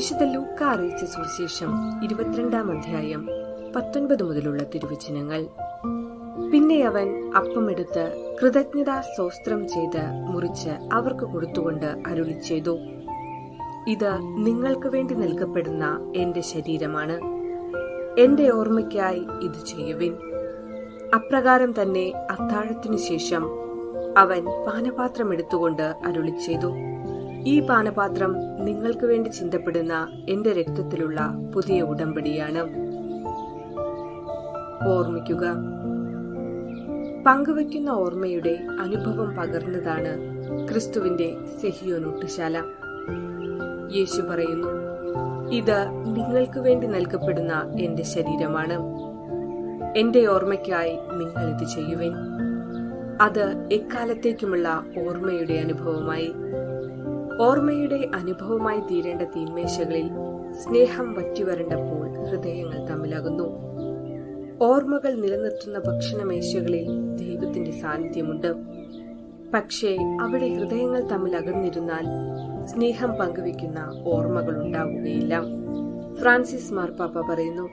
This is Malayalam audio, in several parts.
വിശുദ്ധ ലൂക്ക അറിയിച്ച സുവിശേഷം 22-ാം അധ്യായം 19 മുതലുള്ള തിരുവചനങ്ങൾ. പിന്നെ അവൻ അപ്പമെടുത്ത് കൃതജ്ഞതാ സ്തോത്രം ചെയ്ത് മുറിച്ച് അവർക്ക് കൊടുത്തുകൊണ്ട് അരുളി ചെയ്തു, ഇത് നിങ്ങൾക്ക് വേണ്ടി നൽകപ്പെടുന്ന എന്റെ ശരീരമാണ്, എന്റെ ഓർമ്മയ്ക്കായി ഇത് ചെയ്യുവിൻ. അപ്രകാരം തന്നെ അത്താഴത്തിനു ശേഷം അവൻ പാനപാത്രം എടുത്തുകൊണ്ട് അരുളി ചെയ്തു, ഈ പാനപാത്രം നിങ്ങൾക്ക് വേണ്ടി ചിന്തപ്പെടുന്ന എന്റെ രക്തത്തിലുള്ള പുതിയ ഉടമ്പടിയാണ്. ഓർമ്മിക്കുക. പങ്കുവയ്ക്കുന്ന ഓർമ്മയുടെ അനുഭവം പകർന്നതാണ് ക്രിസ്തുവിന്റെ സെഹിയോനൂട്ടുശാല. യേശു പറയുന്നു, ഇത് നിങ്ങൾക്ക് വേണ്ടി നൽകപ്പെടുന്ന എന്റെ ശരീരമാണ്, എന്റെ ഓർമ്മയ്ക്കായി നിങ്ങൾ ഇത് ചെയ്യുവിൻ. അത് എക്കാലത്തേക്കുമുള്ള ഓർമ്മയുടെ അനുഭവമായി. ഓർമ്മയുടെ അനുഭവമായി തീരേണ്ട തീന്മേശകളിൽ സ്നേഹം വറ്റിവരണ്ടപ്പോൾ ഹൃദയങ്ങൾ തമ്മിലകുന്നു. ഓർമ്മകൾ നിലനിർത്തുന്ന ഭക്ഷണമേശകളിൽ ദൈവത്തിന്റെ സാന്നിധ്യമുണ്ട്. പക്ഷേ അവിടെ ഹൃദയങ്ങൾ തമ്മിൽ അകന്നിരുന്നാൽ സ്നേഹം പങ്കുവെക്കുന്ന ഓർമ്മകൾ ഉണ്ടാവുകയില്ല. ഫ്രാൻസിസ് മാർപ്പാപ്പ പറയുന്നു,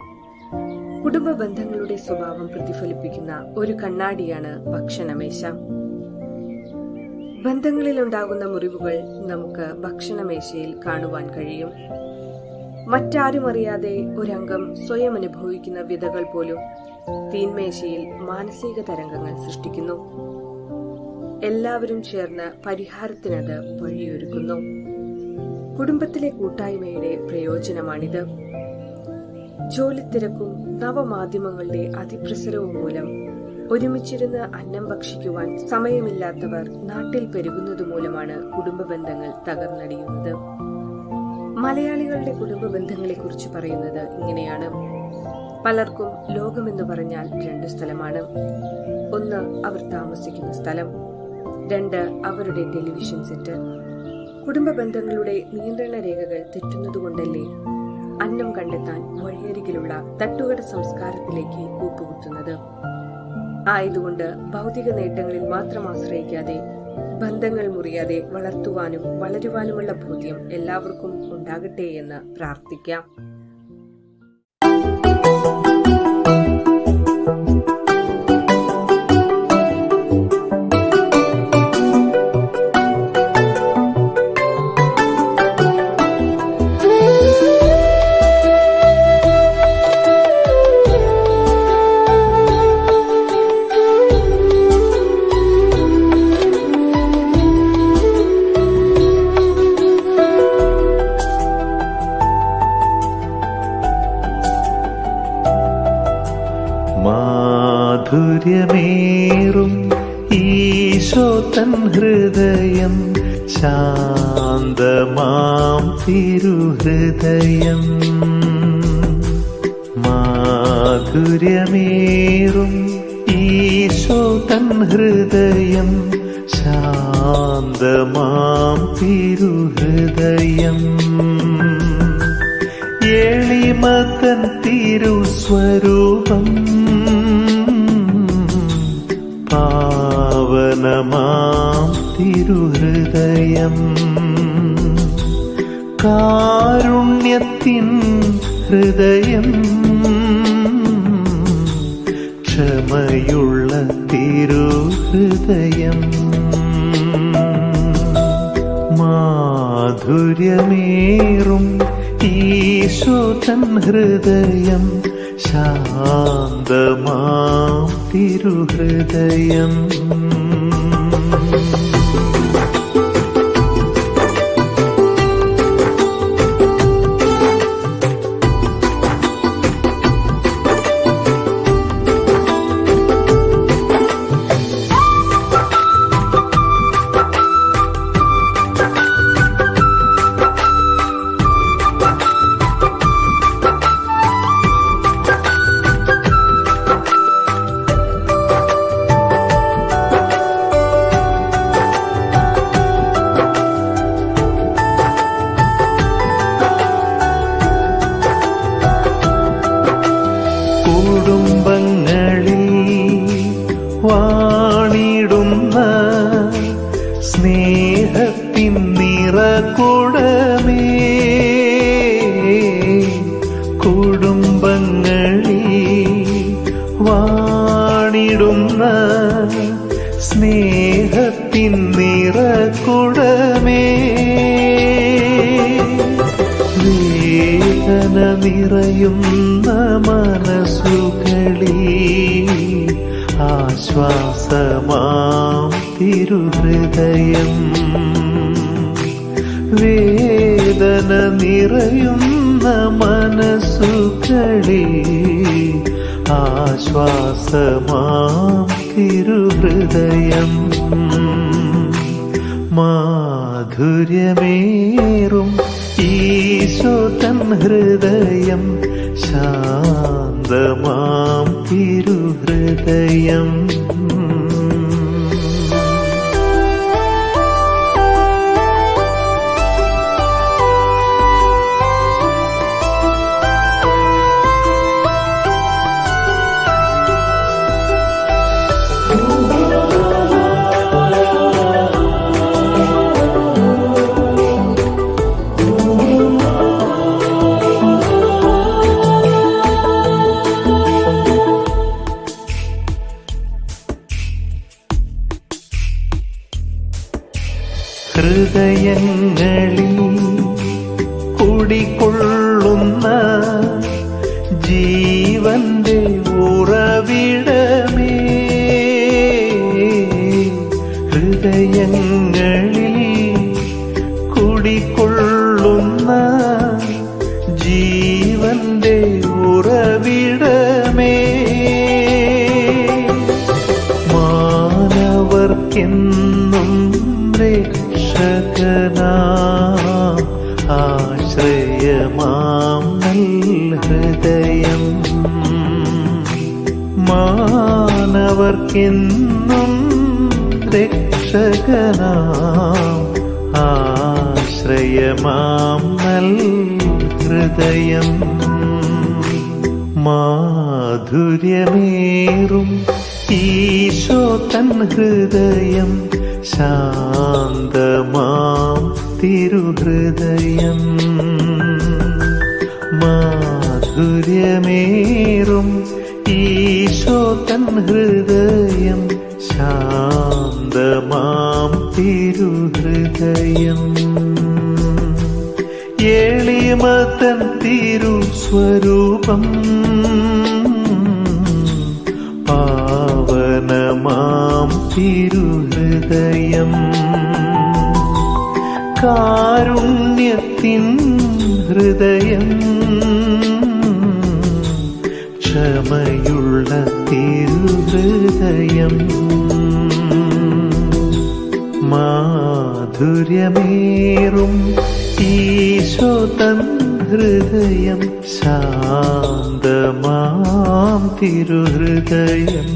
കുടുംബ ബന്ധങ്ങളുടെ സ്വഭാവം പ്രതിഫലിപ്പിക്കുന്ന ഒരു കണ്ണാടിയാണ് ഭക്ഷണമേശ. ബന്ധങ്ങളിലുണ്ടാകുന്ന മുറിവുകൾ നമുക്ക് ഭക്ഷണമേശയിൽ കാണുവാൻ കഴിയും. മറ്റാരും അറിയാതെ ഒരംഗം സ്വയം അനുഭവിക്കുന്ന വ്യതകൾ പോലും തീന്മേശയിൽ മാനസിക തരംഗങ്ങൾ സൃഷ്ടിക്കുന്നു. എല്ലാവരും ചേർന്ന് പരിഹാരത്തിനത് വഴിയൊരുക്കുന്നു. കുടുംബത്തിലെ കൂട്ടായ്മയുടെ പ്രയോജനമാണിത്. ജോലിത്തിരക്കും നവമാധ്യമങ്ങളുടെ അതിപ്രസരവും മൂലം ഒരുമിച്ചിരുന്ന് അന്നം ഭക്ഷിക്കുവാൻ സമയമില്ലാത്തവർ നാട്ടിൽ പെരുകുന്നത് മൂലമാണ് കുടുംബ ബന്ധങ്ങൾ തകർന്നടിയുന്നത്. മലയാളികളുടെ കുടുംബ ബന്ധങ്ങളെ കുറിച്ച് പറയുന്നത് ഇങ്ങനെയാണ്. പലർക്കും ലോകമെന്ന് പറഞ്ഞാൽ 2 സ്ഥലമാണ്. 1 അവർ താമസിക്കുന്ന സ്ഥലം, 2 അവരുടെ ടെലിവിഷൻ സെറ്റ്. കുടുംബ ബന്ധങ്ങളുടെ നിയന്ത്രണ രേഖകൾ തെറ്റുന്നതുകൊണ്ടല്ലേ അന്നം കണ്ടെത്താൻ വഴിയരികിലുള്ള തട്ടുകട സംസ്കാരത്തിലേക്ക് കൂപ്പുകുത്തുന്നത്. ആയതുകൊണ്ട് ഭൗതിക നേട്ടങ്ങളിൽ മാത്രം ആശ്രയിക്കാതെ ബന്ധങ്ങൾ മുറിയാതെ വളർത്തുവാനും വളരുവാനുമുള്ള ബോധ്യം എല്ലാവർക്കും ഉണ്ടാകട്ടെ എന്ന് പ്രാർത്ഥിക്കാം. മാധുര്യമേറും ഈശോ തൻ ഹൃദയം, ശാന്തമാം തിരുഹൃദയം. മാധുര്യമേറും ഈശോ തൻ ഹൃദയം, ശാന്തമാം തിരുഹൃദയം. എളിമതൻ തിരുസ്വരൂപം, പാവനമാം തിരുഹൃദയം. കാരുണ്യത്തിൻ ഹൃദയം, ക്ഷമയുള്ള തിരുഹൃദയം. മാധുര്യമേറും ഈശോ തൻ ഹൃദയം, ശാന്തമാം തിരുഹൃദയം. വേദന നിറയുന്ന മനസ്സുകളിൽ ആശ്വാസമാം തിരുഹൃദയം. വേദന നിറയുന്ന മനസ്സുകളിൽ ആശ്വാസമാം തിരുഹൃദയം. മാധുര്യമേറും ഈശോ തൻ ഹൃദയം, ശാന്തമാം തിരുഹൃദയം. ഹൃദയങ്ങളിൽ കുടികൊള്ളുന്ന ജീവന്റെ ഉറവിടമേ, ഹൃദയങ്ങളിൽ കുടികൊള്ളുന്ന ജീവന്റെ ഉറവിടമേ, മാനവർക്കെന്നും രക്ഷകനാം ആശ്രയമാം ഹൃദയം. മാനവർക്കെന്നും രക്ഷകനാം ആശ്രയമാം ഹൃദയം. മാധുര്യമേറും ഈശോ തൻ ഹൃദയം, ശാന്തമാം തിരുഹൃദയം. മാധുര്യമേറും ഈശോ തൻ ഹൃദയം, ശാന്തമാം തിരുഹൃദയം. എളിമതൻ തിരുസ്വരൂപം, പാവനമാം തിരുഹൃദയം. കാരുണ്യത്തിൻ ഹൃദയം, ക്ഷമയുള്ള തിരുഹൃദയം. മാധുര്യമേറും ഈശോ തൻ ഹൃദയം, ശാന്തമാം തിരുഹൃദയം.